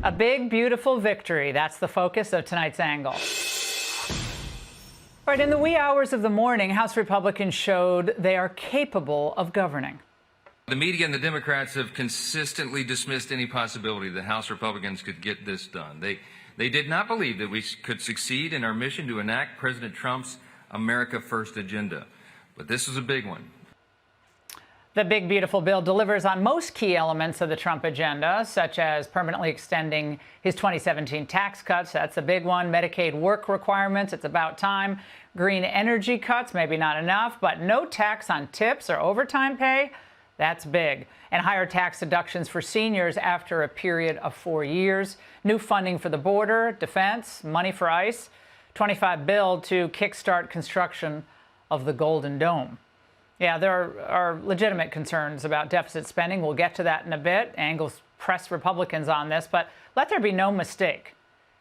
A big, beautiful victory. That's the focus of tonight's angle. All right, in the wee hours of the morning, House Republicans showed they are capable of governing. The media and the Democrats have consistently dismissed any possibility that House Republicans could get this done. They did not believe that we could succeed in our mission to enact President Trump's America First agenda. But this was a big one. The big, beautiful bill delivers on most key elements of the Trump agenda, such as permanently extending his 2017 tax cuts. That's a big one. Medicaid work requirements. It's about time. Green energy cuts, maybe not enough, but no tax on tips or overtime pay. That's big. And higher tax deductions for seniors after a period of 4 years. New funding for the border, defense, money for ICE. $25 billion to kickstart construction of the Golden Dome. Yeah, there are legitimate concerns about deficit spending. We'll get to that in a bit. Angles press Republicans on this, but let there be no mistake.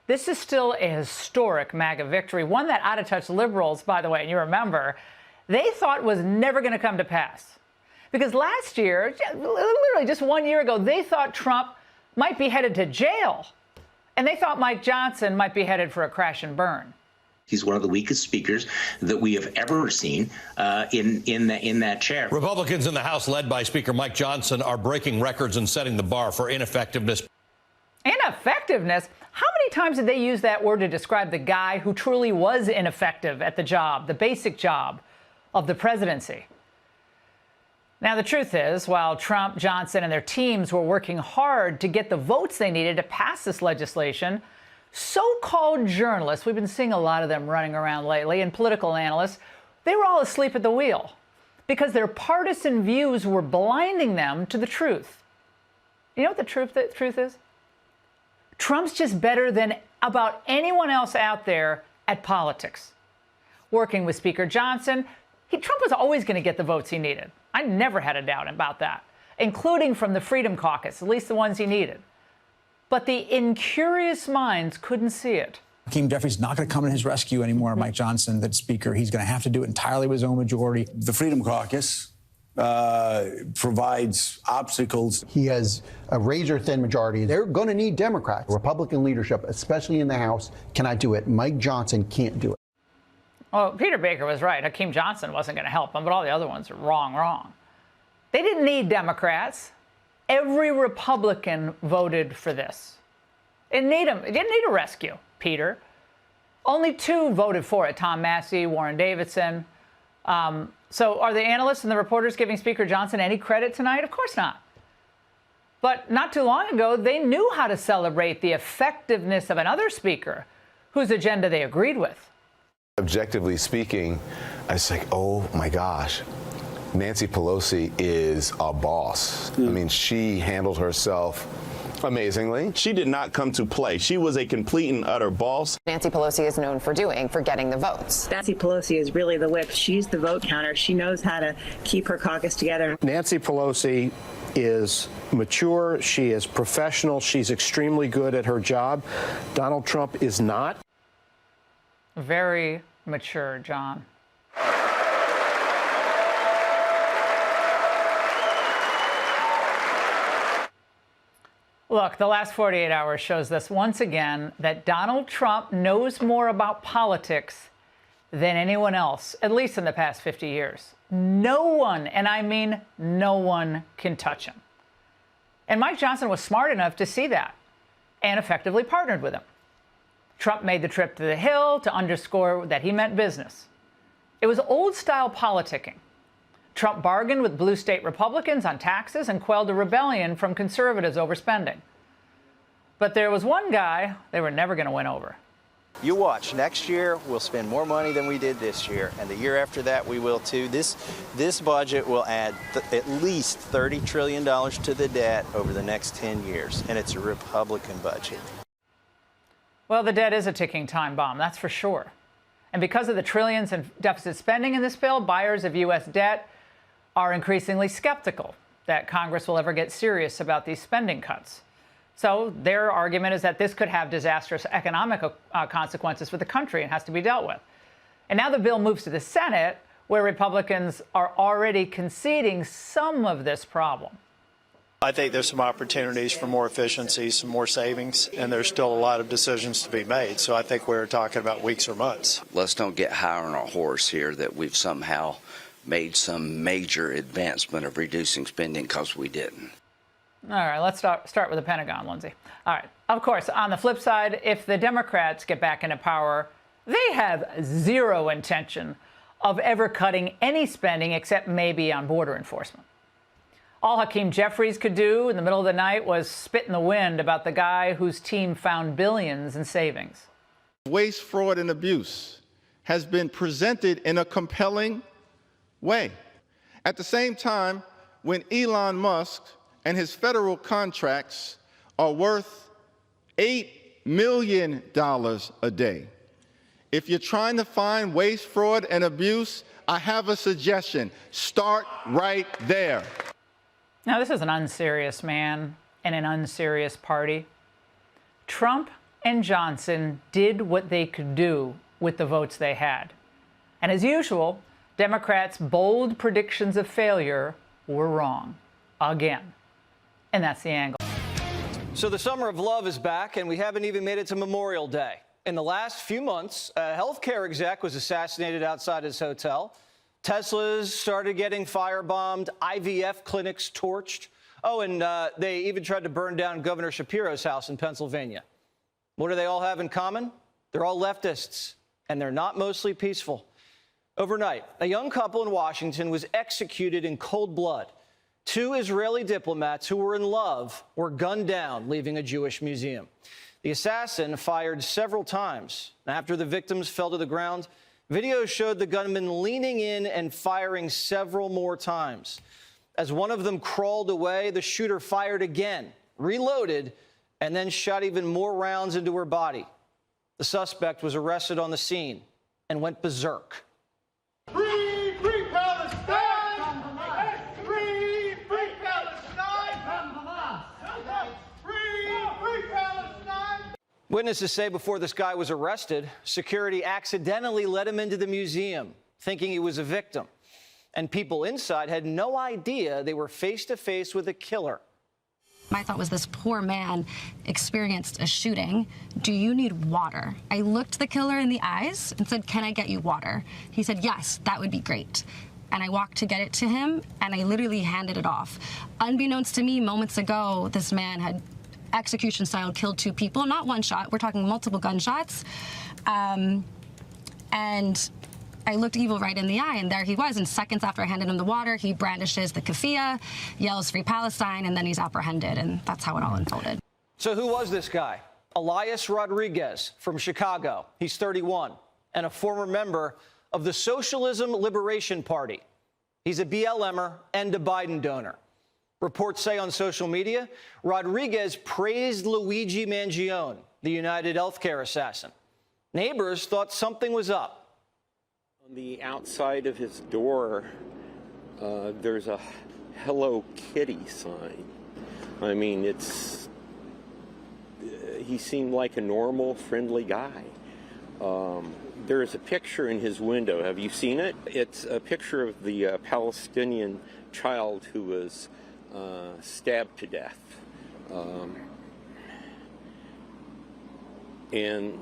This is still a historic MAGA victory, one that out-of-touch liberals, by the way, and you remember, they thought was never going to come to pass. Because last year, literally just 1 year ago, they thought Trump might be headed to jail. And they thought Mike Johnson might be headed for a crash and burn. He's one of the weakest speakers that we have ever seen in that chair. Republicans in the House, led by Speaker Mike Johnson, are breaking records and setting the bar for ineffectiveness. Ineffectiveness? How many times did they use that word to describe the guy who truly was ineffective at the job, the basic job of the presidency? Now, the truth is, while Trump, Johnson, and their teams were working hard to get the votes they needed to pass this legislation, so-called journalists, we've been seeing a lot of them running around lately, and political analysts, they were all asleep at the wheel because their partisan views were blinding them to the truth. You know what the truth is? Trump's just better than about anyone else out there at politics. Working with Speaker Johnson, Trump was always going to get the votes he needed. I never had a doubt about that, including from the Freedom Caucus, at least the ones he needed. But the incurious minds couldn't see it. Hakeem Jeffries not going to come to his rescue anymore, Mike Johnson, the speaker. He's going to have to do it entirely with his own majority. The Freedom Caucus provides obstacles. He has a razor-thin majority. They're going to need Democrats. Republican leadership, especially in the House, cannot do it. Mike Johnson can't do it. Well, Peter Baker was right. Hakeem Johnson wasn't going to help him, but all the other ones are wrong. They didn't need Democrats. Every Republican voted for this. It didn't need a rescue, Peter. Only 2 voted for it, Tom Massey, Warren Davidson. So are the analysts and the reporters giving Speaker Johnson any credit tonight? Of course not. But not too long ago, they knew how to celebrate the effectiveness of another speaker whose agenda they agreed with. Objectively speaking, I was like, oh my gosh. Nancy Pelosi is a boss. I mean, she handled herself amazingly. She did not come to play. She was a complete and utter boss. Nancy Pelosi is known for getting the votes. Nancy Pelosi is really the whip. She's the vote counter. She knows how to keep her caucus together. Nancy Pelosi is mature. She is professional. She's extremely good at her job. Donald Trump is not. Very mature, John. Look, the last 48 hours shows us once again that Donald Trump knows more about politics than anyone else, at least in the past 50 years. No one, and I mean no one, can touch him. And Mike Johnson was smart enough to see that and effectively partnered with him. Trump made the trip to the Hill to underscore that he meant business. It was old-style politicking. Trump bargained with blue state Republicans on taxes and quelled a rebellion from conservatives over spending. But there was one guy they were never going to win over. You watch. Next year, we'll spend more money than we did this year. And the year after that, we will too. This budget will add at least $30 trillion to the debt over the next 10 years. And it's a Republican budget. Well, the debt is a ticking time bomb, that's for sure. And because of the trillions in deficit spending in this bill, buyers of U.S. debt are increasingly skeptical that Congress will ever get serious about these spending cuts. So their argument is that this could have disastrous economic consequences for the country and has to be dealt with. And now the bill moves to the Senate, where Republicans are already conceding some of this problem. I think there's some opportunities for more efficiency, some more savings, and there's still a lot of decisions to be made. So I think we're talking about weeks or months. Let's don't get high on our horse here that we've somehow made some major advancement of reducing spending, because we didn't. All right, let's start with the Pentagon, Lindsay. All right, of course, on the flip side, if the Democrats get back into power, they have zero intention of ever cutting any spending except maybe on border enforcement. All Hakeem Jeffries could do in the middle of the night was spit in the wind about the guy whose team found billions in savings. Waste, fraud, and abuse has been presented in a compelling way. At the same time, when Elon Musk and his federal contracts are worth $8 million a day. If you're trying to find waste, fraud, and abuse, I have a suggestion. Start right there. Now, this is an unserious man and an unserious party. Trump and Johnson did what they could do with the votes they had. And as usual, Democrats' bold predictions of failure were wrong. Again. And that's the angle. So the summer of love is back, and we haven't even made it to Memorial Day. In the last few months, a healthcare exec was assassinated outside his hotel. Teslas started getting firebombed, IVF clinics torched. Oh, and they even tried to burn down Governor Shapiro's house in Pennsylvania. What do they all have in common? They're all leftists, and they're not mostly peaceful. Overnight, a young couple in Washington was executed in cold blood. 2 Israeli diplomats who were in love were gunned down, leaving a Jewish museum. The assassin fired several times. After the victims fell to the ground, videos showed the gunman leaning in and firing several more times. As one of them crawled away, the shooter fired again, reloaded, and then shot even more rounds into her body. The suspect was arrested on the scene and went berserk. Free, free Palestine! Free, free Palestine! Free, free Palestine! Witnesses say before this guy was arrested, security accidentally let him into the museum, thinking he was a victim. And people inside had no idea they were face to face with a killer. My thought was, this poor man experienced a shooting. Do you need water? I looked the killer in the eyes and said, can I get you water? He said, yes, that would be great. And I walked to get it to him, and I literally handed it off. Unbeknownst to me, moments ago, this man had execution style killed 2 people, not one shot. We're talking multiple gunshots. And I looked evil right in the eye, and there he was. And seconds after I handed him the water, he brandishes the keffiyeh, yells "Free Palestine," and then he's apprehended. And that's how it all unfolded. So who was this guy? Elias Rodriguez from Chicago. He's 31 and a former member of the Socialism Liberation Party. He's a BLMer and a Biden donor. Reports say on social media, Rodriguez praised Luigi Mangione, the United Healthcare assassin. Neighbors thought something was up. On the outside of his door, there's a Hello Kitty sign. I mean, he seemed like a normal, friendly guy. There is a picture in his window. Have you seen it? It's a picture of the Palestinian child who was stabbed to death. And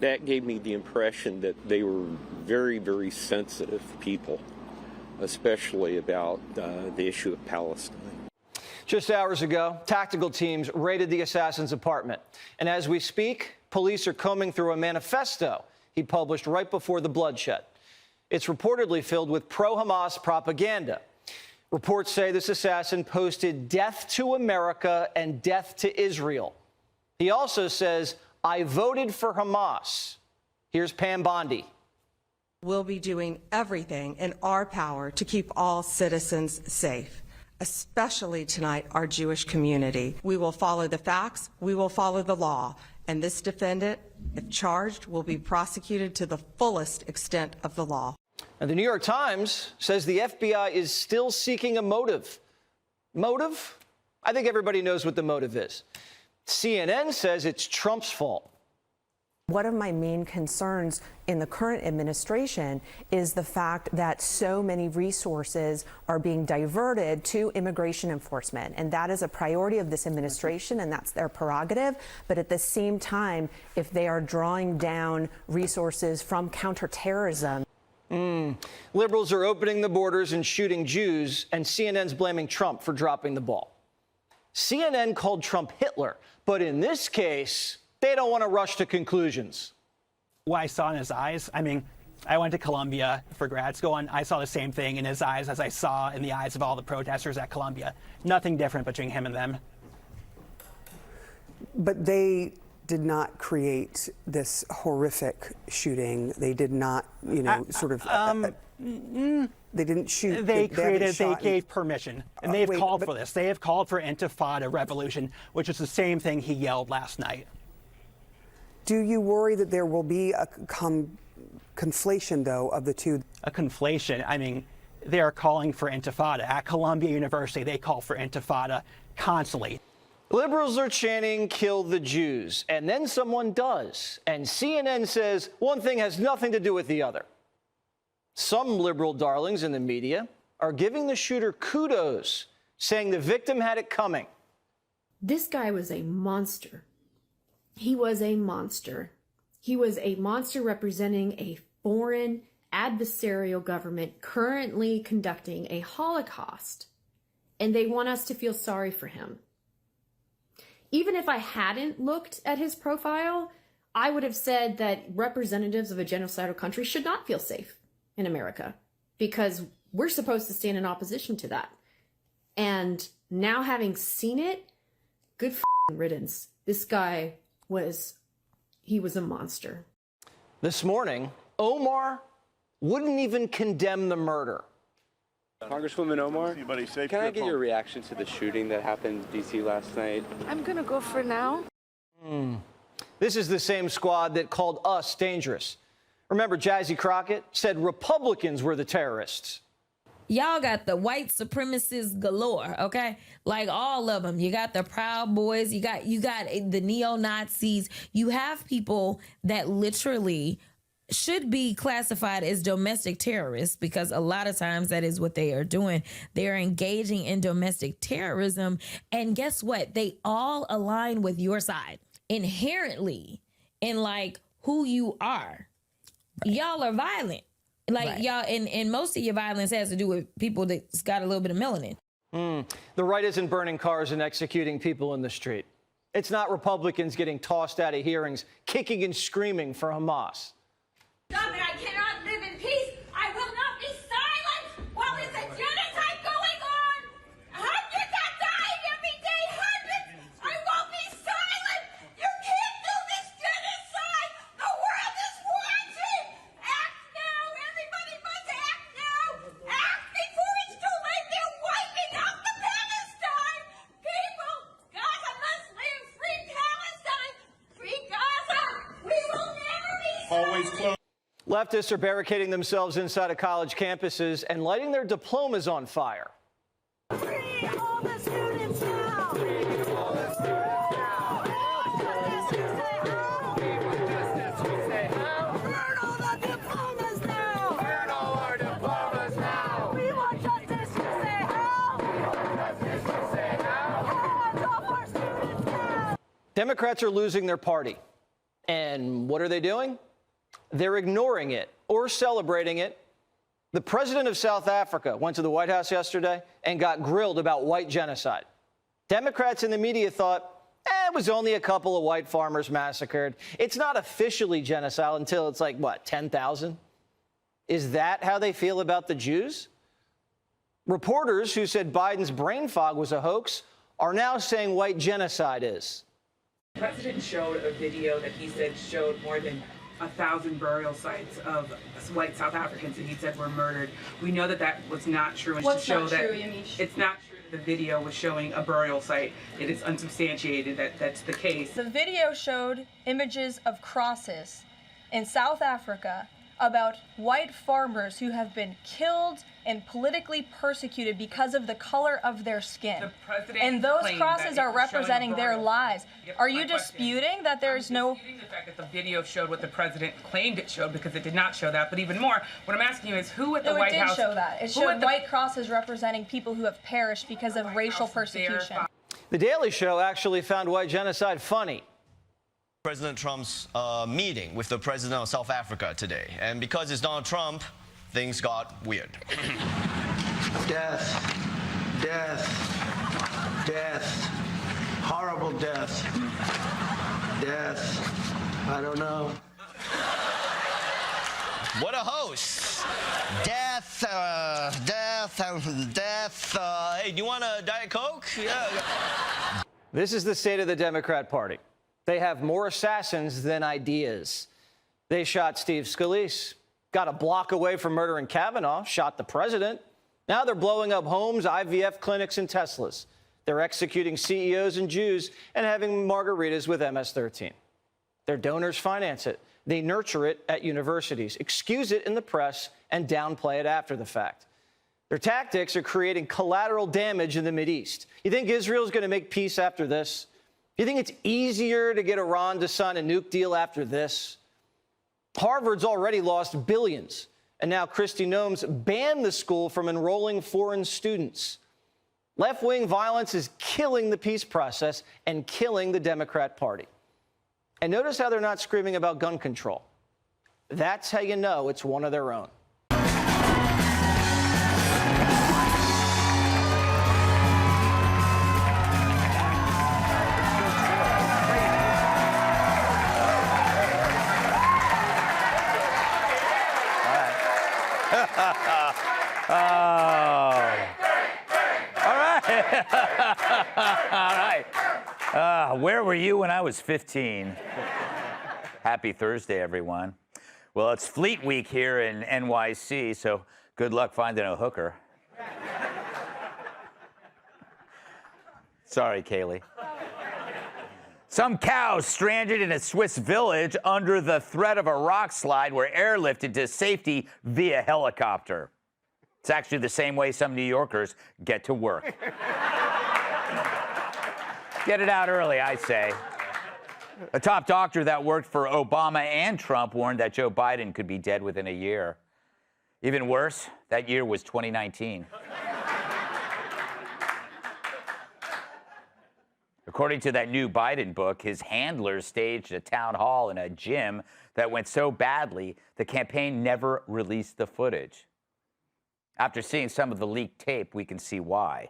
that gave me the impression that they were very, very sensitive people, especially about the issue of Palestine. Just hours ago, tactical teams raided the assassin's apartment. And as we speak, police are combing through a manifesto he published right before the bloodshed. It's reportedly filled with pro-Hamas propaganda. Reports say this assassin posted "Death to America" and "Death to Israel." He also says, "I voted for Hamas." Here's Pam Bondi. We'll be doing everything in our power to keep all citizens safe, especially tonight our Jewish community. We will follow the facts, we will follow the law, and this defendant, if charged, will be prosecuted to the fullest extent of the law. And the New York Times says the FBI is still seeking a motive. Motive? I think everybody knows what the motive is. CNN says it's Trump's fault. One of my main concerns in the current administration is the fact that so many resources are being diverted to immigration enforcement, and that is a priority of this administration, and that's their prerogative. But at the same time, if they are drawing down resources from counterterrorism. Liberals are opening the borders and shooting Jews, and CNN's blaming Trump for dropping the ball. CNN called Trump Hitler, but in this case, they don't want to rush to conclusions. What I saw in his eyes, I mean, I went to Columbia for grad school, and I saw the same thing in his eyes as I saw in the eyes of all the protesters at Columbia. Nothing different between him and them. But they did not create this horrific shooting. They did not, you know, they didn't shoot. They gave permission, and they've called for this. They have called for intifada revolution, which is the same thing he yelled last night. Do you worry that there will be a conflation, though, of the two? A conflation? I mean, they are calling for intifada. At Columbia University, they call for intifada constantly. Liberals are chanting, kill the Jews, and then someone does. And CNN says one thing has nothing to do with the other. Some liberal darlings in the media are giving the shooter kudos, saying the victim had it coming. This guy was a monster. He was a monster. He was a monster representing a foreign adversarial government currently conducting a Holocaust. And they want us to feel sorry for him. Even if I hadn't looked at his profile, I would have said that representatives of a genocidal country should not feel safe in America, because we're supposed to stand in opposition to that. And now, having seen it, good riddance. This guy was a monster. This morning, Omar wouldn't even condemn the murder. Congresswoman Omar, can I get your reaction to the shooting that happened in D.C. last night? I'm gonna go for now. This is the same squad that called us dangerous. Remember, Jazzy Crockett said Republicans were the terrorists. Y'all got the white supremacists galore, okay? Like all of them. You got the Proud Boys, you got the neo-Nazis. You have people that literally should be classified as domestic terrorists, because a lot of times that is what they are doing. They're engaging in domestic terrorism. And guess what? They all align with your side inherently in like who you are. Right. Y'all are violent. Like right. Y'all, and most of your violence has to do with people that's got a little bit of melanin. The right isn't burning cars and executing people in the street. It's not Republicans getting tossed out of hearings, kicking and screaming for Hamas. Stop it! I cannot live in peace! I will not be silent while there's a genocide going on! Hundreds are dying every day! Hundreds! I won't be silent! You can't do this genocide! The world is watching! Act now! Everybody must act now! Act before it's too late! They're wiping out the Palestine! People! Gaza must live! Free Palestine! Free Gaza! We will never be silent! Always close. Leftists are barricading themselves inside of college campuses and lighting their diplomas on fire. Free all the students now! Free all the students now! Burn all the diplomas now! Burn all our diplomas now! We want justice, you say how? We want justice, you say how? Hands off our students now! Democrats are losing their party. And what are they doing? They're ignoring it or celebrating it. The president of South Africa went to the White House yesterday and got grilled about white genocide. Democrats in the media thought, it was only a couple of white farmers massacred. It's not officially genocide until it's like, what, 10,000? Is that how they feel about the Jews? Reporters who said Biden's brain fog was a hoax are now saying white genocide is. The president showed a video that he said showed more than 1,000 burial sites of white South Africans that he said were murdered. We know that that was not true. And What's to show not that true, Yamiche? It's not true that the video was showing a burial site. It is unsubstantiated that that's the case. The video showed images of crosses in South Africa about white farmers who have been killed and politically persecuted because of the color of their skin. And those crosses are representing their lives. Are you disputing that there's no... The fact that the video showed what the president claimed it showed, because it did not show that. But even more, what I'm asking you is who at the White House... it did show that. It showed white crosses representing people who have perished because of racial persecution. The Daily Show actually found white genocide funny. President Trump's meeting with the president of South Africa today. And because it's Donald Trump, things got weird. Death, death, death, horrible death, death, I don't know. What a host. Death, death. Hey, do you want a Diet Coke? Yeah. This is the state of the Democrat Party. They have more assassins than ideas. They shot Steve Scalise, got a block away from murdering Kavanaugh, shot the president. Now they're blowing up homes, IVF clinics, and Teslas. They're executing CEOs and Jews and having margaritas with MS-13. Their donors finance it. They nurture it at universities, excuse it in the press, and downplay it after the fact. Their tactics are creating collateral damage in the Mideast. You think Israel's going to make peace after this? You think it's easier to get Iran to sign a nuke deal after this? Harvard's already lost billions, and now Kristi Noem's banned the school from enrolling foreign students. Left-wing violence is killing the peace process and killing the Democrat Party. And notice how they're not screaming about gun control. That's how you know it's one of their own. All right. Where were you when I was 15? Happy Thursday, everyone. Well, it's Fleet Week here in NYC, so good luck finding a hooker. Sorry, Kaylee. Some cows stranded in a Swiss village under the threat of a rock slide were airlifted to safety via helicopter. It's actually the same way some New Yorkers get to work. Get it out early, I say. A top doctor that worked for Obama and Trump warned that Joe Biden could be dead within a year. Even worse, that year was 2019. According to that new Biden book, his handlers staged a town hall in a gym that went so badly, the campaign never released the footage. After seeing some of the leaked tape, we can see why.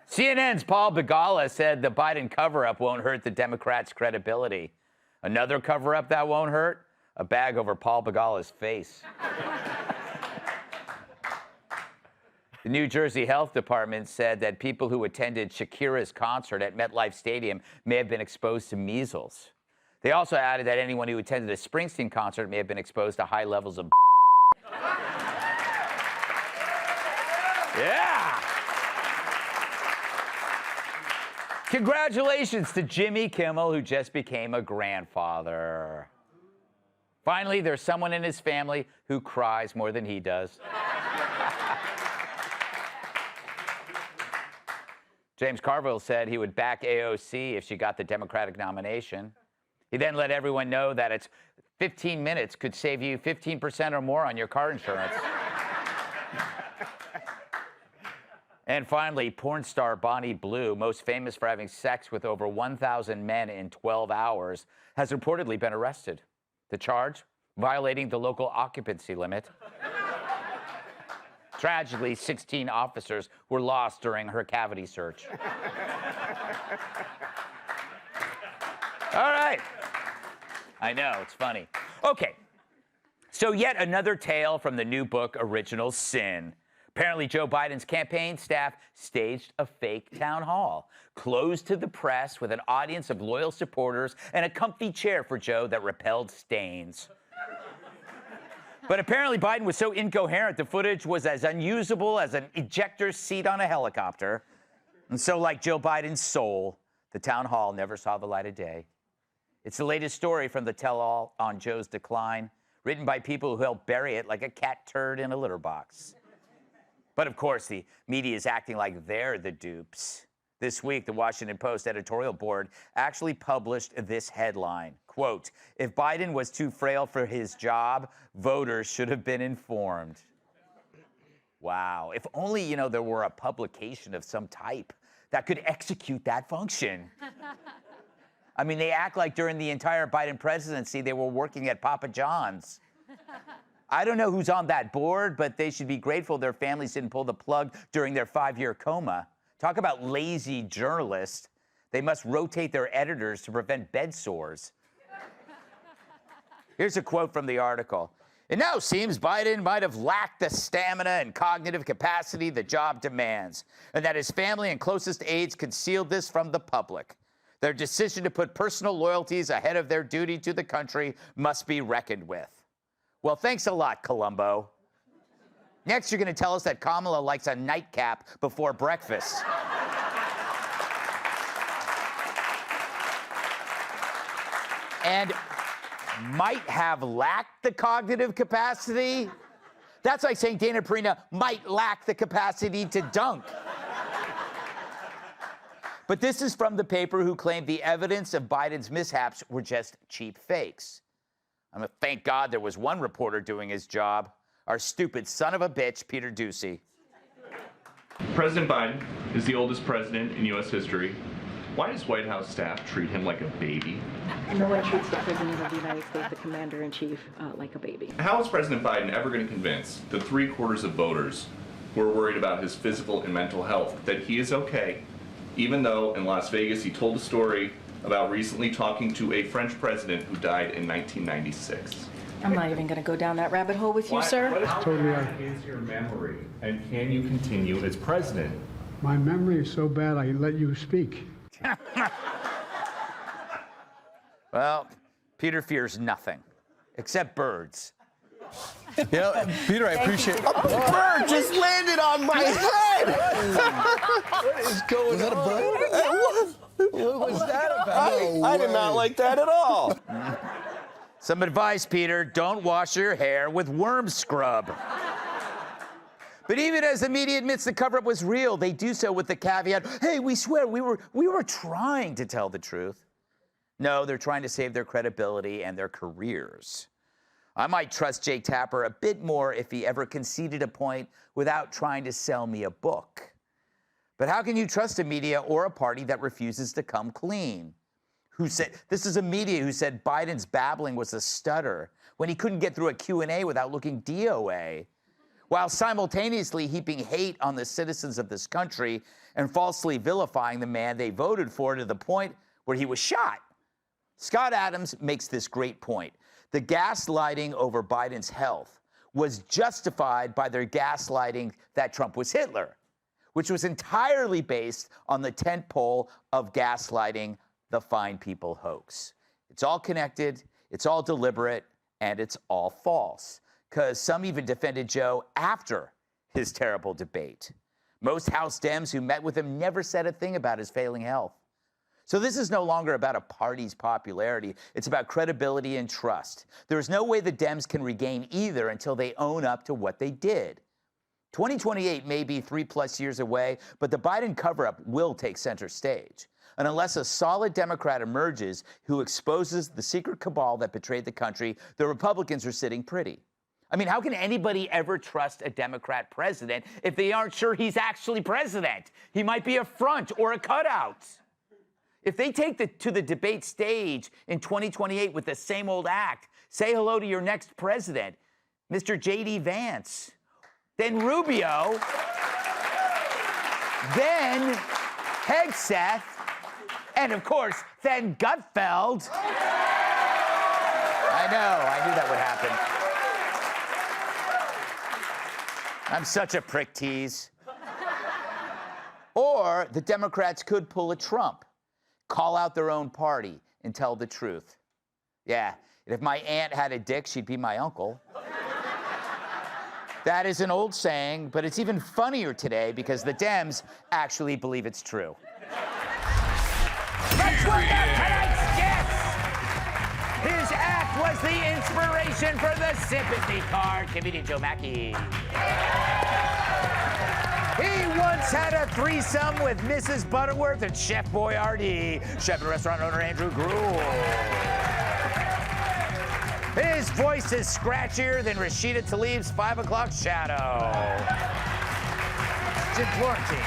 CNN's Paul Begala said the Biden cover-up won't hurt the Democrats' credibility. Another cover-up that won't hurt? A bag over Paul Begala's face. The New Jersey Health Department said that people who attended Shakira's concert at MetLife Stadium may have been exposed to measles. They also added that anyone who attended a Springsteen concert may have been exposed to high levels of Yeah! Congratulations to Jimmy Kimmel, who just became a grandfather. Finally, there's someone in his family who cries more than he does. James Carville said he would back AOC if she got the Democratic nomination. He then let everyone know that it's 15 minutes could save you 15% or more on your car insurance. And finally, porn star Bonnie Blue, most famous for having sex with over 1,000 men in 12 hours, has reportedly been arrested. The charge? Violating the local occupancy limit. Tragically, 16 officers were lost during her cavity search. All right. I know, it's funny. Okay, so yet another tale from the new book, Original Sin. Apparently, Joe Biden's campaign staff staged a fake town hall, closed to the press with an audience of loyal supporters and a comfy chair for Joe that repelled stains. But apparently, Biden was so incoherent, the footage was as unusable as an ejector seat on a helicopter. And so, like Joe Biden's soul, the town hall never saw the light of day. It's the latest story from the tell-all on Joe's decline, written by people who helped bury it like a cat turd in a litter box. But of course, the media is acting like they're the dupes. This week, the Washington Post editorial board actually published this headline, quote, "If Biden was too frail for his job, voters should have been informed." Wow, if only, there were a publication of some type that could execute that function. I mean, they act like during the entire Biden presidency, they were working at Papa John's. I don't know who's on that board, but they should be grateful their families didn't pull the plug during their 5-year coma. Talk about lazy journalists. They must rotate their editors to prevent bed sores. Here's a quote from the article. "It now seems Biden might have lacked the stamina and cognitive capacity the job demands, and that his family and closest aides concealed this from the public. Their decision to put personal loyalties ahead of their duty to the country must be reckoned with." Well, thanks a lot, Columbo. Next, you're going to tell us that Kamala likes a nightcap before breakfast. And might have lacked the cognitive capacity. That's like saying Dana Perina might lack the capacity to dunk. But this is from the paper who claimed the evidence of Biden's mishaps were just cheap fakes. Thank God there was one reporter doing his job, our stupid son of a bitch, Peter Doocy. President Biden is the oldest president in U.S. history. Why does White House staff treat him like a baby? No one treats the President of the United States, the Commander-in-Chief, like a baby. How is President Biden ever going to convince the 3/4 of voters who are worried about his physical and mental health that he is okay, even though in Las Vegas he told a story about recently talking to a French president who died in 1996? I'm not even going to go down that rabbit hole with you, sir. What is totally enhance your memory, and can you continue as president? My memory is so bad I let you speak. Well, Peter fears nothing, except birds. Peter, I appreciate it. A bird just landed on my head! What is going on? Was that a bird? What was that about? I did not like that at all. Some advice, Peter. Don't wash your hair with worm scrub. But even as the media admits the cover-up was real, they do so with the caveat, hey, we swear we were trying to tell the truth. No, they're trying to save their credibility and their careers. I might trust Jake Tapper a bit more if he ever conceded a point without trying to sell me a book. But how can you trust a media or a party that refuses to come clean? This is a media who said Biden's babbling was a stutter when he couldn't get through a Q&A without looking DOA, while simultaneously heaping hate on the citizens of this country and falsely vilifying the man they voted for to the point where he was shot. Scott Adams makes this great point. The gaslighting over Biden's health was justified by their gaslighting that Trump was Hitler, which was entirely based on the tentpole of gaslighting the fine people hoax. It's all connected, it's all deliberate, and it's all false. Because some even defended Joe after his terrible debate. Most House Dems who met with him never said a thing about his failing health. So this is no longer about a party's popularity. It's about credibility and trust. There is no way the Dems can regain either until they own up to what they did. 2028 may be 3+ years away, but the Biden cover-up will take center stage. And unless a solid Democrat emerges who exposes the secret cabal that betrayed the country, the Republicans are sitting pretty. I mean, how can anybody ever trust a Democrat president if they aren't sure he's actually president? He might be a front or a cutout. If they take to the debate stage in 2028 with the same old act, say hello to your next president, Mr. J.D. Vance, then Rubio, then Hegseth, and of course, then Gutfeld. I knew that would happen. I'm such a prick tease. Or the Democrats could pull a Trump, call out their own party, and tell the truth. Yeah, if my aunt had a dick, she'd be my uncle. That is an old saying, but it's even funnier today because the Dems actually believe it's true. Let's look at tonight's guest. His act was the inspiration for the sympathy card. Comedian Joe Mackey. He once had a threesome with Mrs. Butterworth and Chef Boyardee. Chef and restaurant owner Andrew Gruel. His voice is scratchier than Rashida Tlaib's 5 o'clock shadow. Jim Florentine.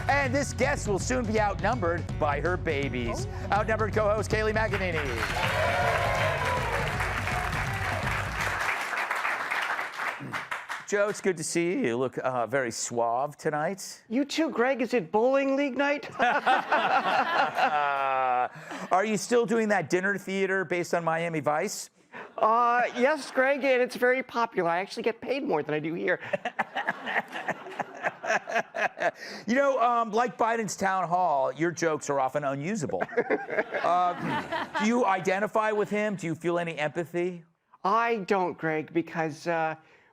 And this guest will soon be outnumbered by her babies. Outnumbered co-host Kayleigh McEnany. Joe, it's good to see you. You look very suave tonight. You too, Greg. Is it bowling league night? Are you still doing that dinner theater based on Miami Vice? Yes, Greg, and it's very popular. I actually get paid more than I do here. You know, like Biden's town hall, your jokes are often unusable. Do you identify with him? Do you feel any empathy? I don't, Greg, because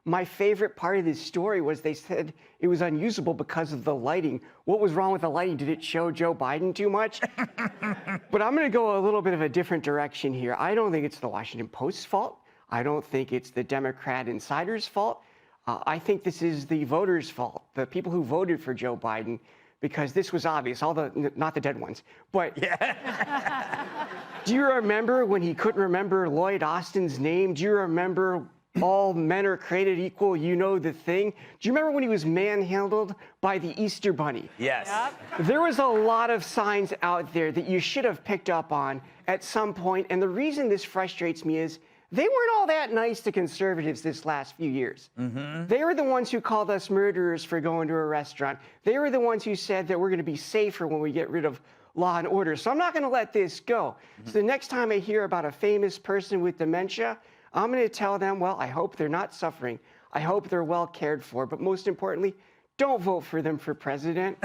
my favorite part of this story was they said it was unusable because of the lighting. What was wrong with the lighting? Did it show Joe Biden too much? But I'm going to go a little bit of a different direction here. I don't think it's the Washington Post's fault. I don't think it's the Democrat insiders' fault. I think this is the voters' fault, the people who voted for Joe Biden, because this was obvious, not the dead ones. But yeah. Do you remember when he couldn't remember Lloyd Austin's name? Do you remember all men are created equal, you know the thing? Do you remember when he was manhandled by the Easter Bunny? Yes. Yep. There was a lot of signs out there that you should have picked up on at some point, and the reason this frustrates me is they weren't all that nice to conservatives this last few years. Mm-hmm. They were the ones who called us murderers for going to a restaurant. They were the ones who said that we're going to be safer when we get rid of law and order. So I'm not going to let this go. Mm-hmm. So the next time I hear about a famous person with dementia, I'm going to tell them, well, I hope they're not suffering. I hope they're well cared for. But most importantly, don't vote for them for president.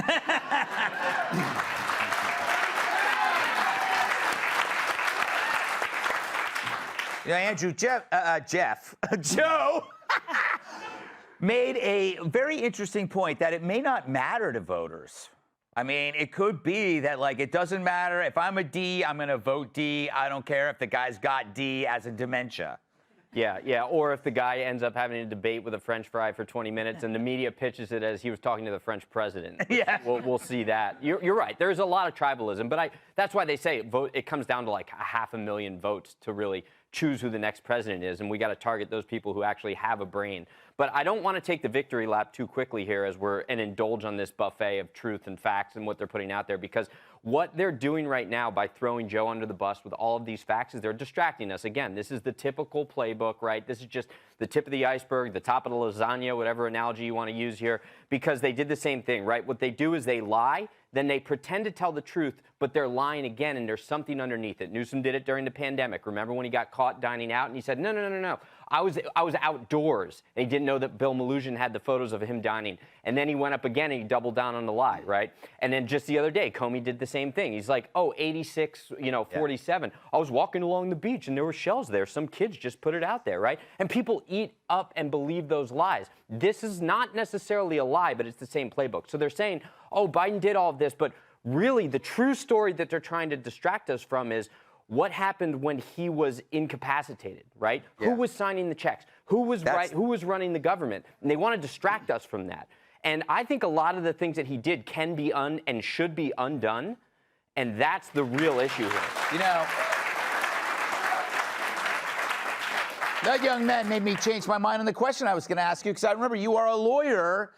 You know, Andrew, Joe made a very interesting point that it may not matter to voters. I mean, it could be that, like, it doesn't matter. If I'm a D, I'm going to vote D. I don't care if the guy's got D as in dementia. Yeah, or if the guy ends up having a debate with a French fry for 20 minutes and the media pitches it as he was talking to the French president. Yeah. We'll see that. You're right. There's a lot of tribalism, but that's why they say it comes down to like 500,000 votes to really choose who the next president is, and we got to target those people who actually have a brain. But I don't want to take the victory lap too quickly here and indulge on this buffet of truth and facts and what they're putting out there, because what they're doing right now by throwing Joe under the bus with all of these facts is they're distracting us. Again, this is the typical playbook, right? This is just the tip of the iceberg, the top of the lasagna, whatever analogy you want to use here, because they did the same thing, right? What they do is they lie, then they pretend to tell the truth, but they're lying again, and there's something underneath it. Newsom did it during the pandemic. Remember when he got caught dining out, and he said, no. I was outdoors, and he didn't know that Bill Maloogian had the photos of him dining. And then he went up again, and he doubled down on the lie, right? And then just the other day, Comey did the same thing. He's like, 86, 47. I was walking along the beach, and there were shells there. Some kids just put it out there, right? And people eat up and believe those lies. This is not necessarily a lie, but it's the same playbook. So they're saying, Biden did all of this, but really the true story that they're trying to distract us from is what happened when he was incapacitated, right? Yeah. Who was signing the checks? Who was running the government? And they want to distract us from that. And I think a lot of the things that he did can be and should be undone, and that's the real issue here. You know, that young man made me change my mind on the question I was going to ask you, because I remember you are a lawyer,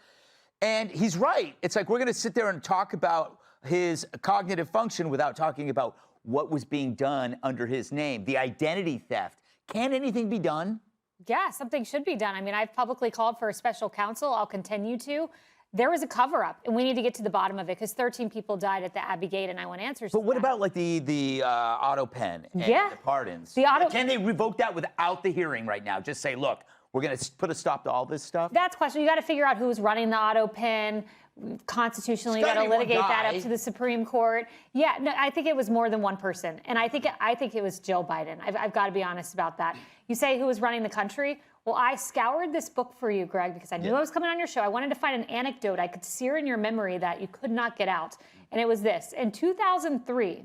and he's right. It's like we're going to sit there and talk about his cognitive function without talking about what was being done under his name, the identity theft. Can anything be done? Yeah, something should be done. I mean, I've publicly called for a special counsel. I'll continue to. There was a cover-up, and we need to get to the bottom of it, because 13 people died at the Abbey Gate, and I want answers. But what about like the auto pen and the pardons? Can they revoke that without the hearing right now? Just say, look, we're going to put a stop to all this stuff? That's the question. You got to figure out who's running the auto pen. Constitutionally, you got to litigate that up to the Supreme Court. Yeah, no, I think it was more than one person, and I think it was Joe Biden. I've got to be honest about that. You say who was running the country? Well, I scoured this book for you, Greg, because I knew I was coming on your show. I wanted to find an anecdote I could sear in your memory that you could not get out. And it was this. In 2003,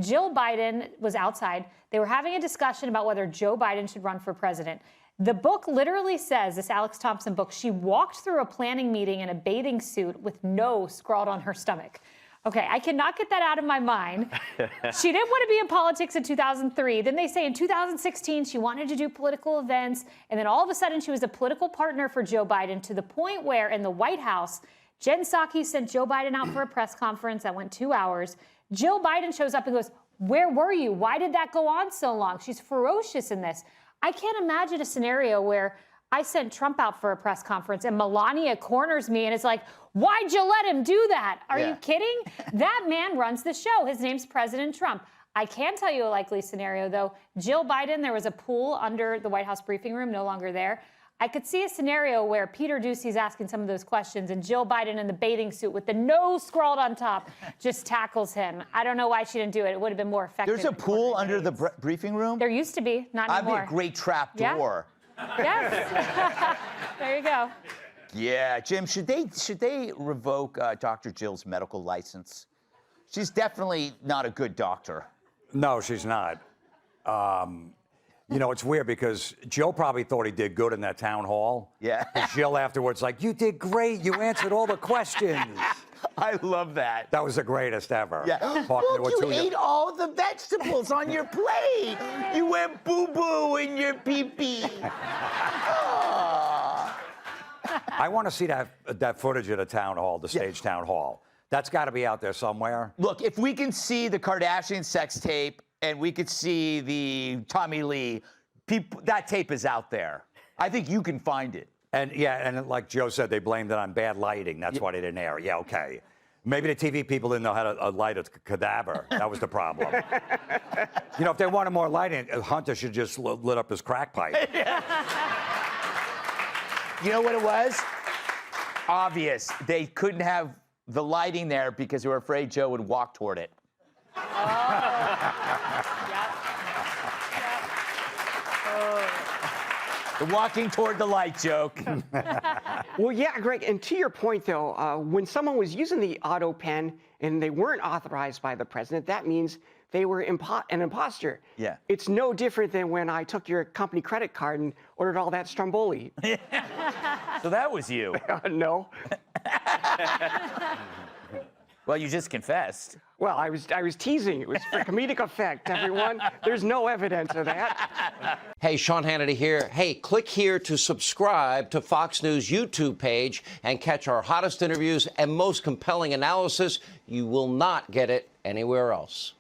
Jill Biden was outside. They were having a discussion about whether Joe Biden should run for president. The book literally says, this Alex Thompson book, she walked through a planning meeting in a bathing suit with no scrawled on her stomach. Okay, I cannot get that out of my mind. She didn't want to be in politics in 2003. Then they say in 2016, she wanted to do political events. And then all of a sudden, she was a political partner for Joe Biden to the point where in the White House, Jen Psaki sent Joe Biden out for a press conference that went 2 hours. Jill Biden shows up and goes, "Where were you? Why did that go on so long?" She's ferocious in this. I can't imagine a scenario where I sent Trump out for a press conference and Melania corners me and it's like, "Why'd you let him do that? Are you kidding?" That man runs the show. His name's President Trump. I can tell you a likely scenario, though. Jill Biden, there was a pool under the White House briefing room, no longer there. I could see a scenario where Peter Doocy's asking some of those questions and Jill Biden in the bathing suit with the no scrawled on top just tackles him. I don't know why she didn't do it. It would have been more effective. There's a pool under the briefing room? There used to be, not anymore. That'd be a great trap door. Yes. There you go. Yeah, Jim, should they revoke Dr. Jill's medical license? She's definitely not a good doctor. No, she's not. You know, it's weird because Joe probably thought he did good in that town hall. Yeah. Jill afterwards like, "You did great. You answered all the questions." I love that. That was the greatest ever. Yeah. Look, you ate all the vegetables on your plate. You went boo-boo in your pee-pee. I want to see that footage of the town hall, the stage town hall. That's got to be out there somewhere. Look, if we can see the Kardashian sex tape and we could see the Tommy Lee, that tape is out there. I think you can find it. And and like Joe said, they blamed it on bad lighting. That's why they didn't air. Yeah, okay. Maybe the TV people didn't know how to light a cadaver. That was the problem. You know, if they wanted more lighting, Hunter should just lit up his crack pipe. You know what it was? Obvious. They couldn't have the lighting there because they were afraid Joe would walk toward it. The walking toward the light joke. Well, yeah, Greg, and to your point, though, when someone was using the auto pen and they weren't authorized by the president, that means they were an imposter. Yeah. It's no different than when I took your company credit card and ordered all that Stromboli. So that was you. No. Well, you just confessed. Well, I was teasing. It was for comedic effect, everyone. There's no evidence of that. Hey, Sean Hannity here. Hey, click here to subscribe to Fox News YouTube page and catch our hottest interviews and most compelling analysis. You will not get it anywhere else.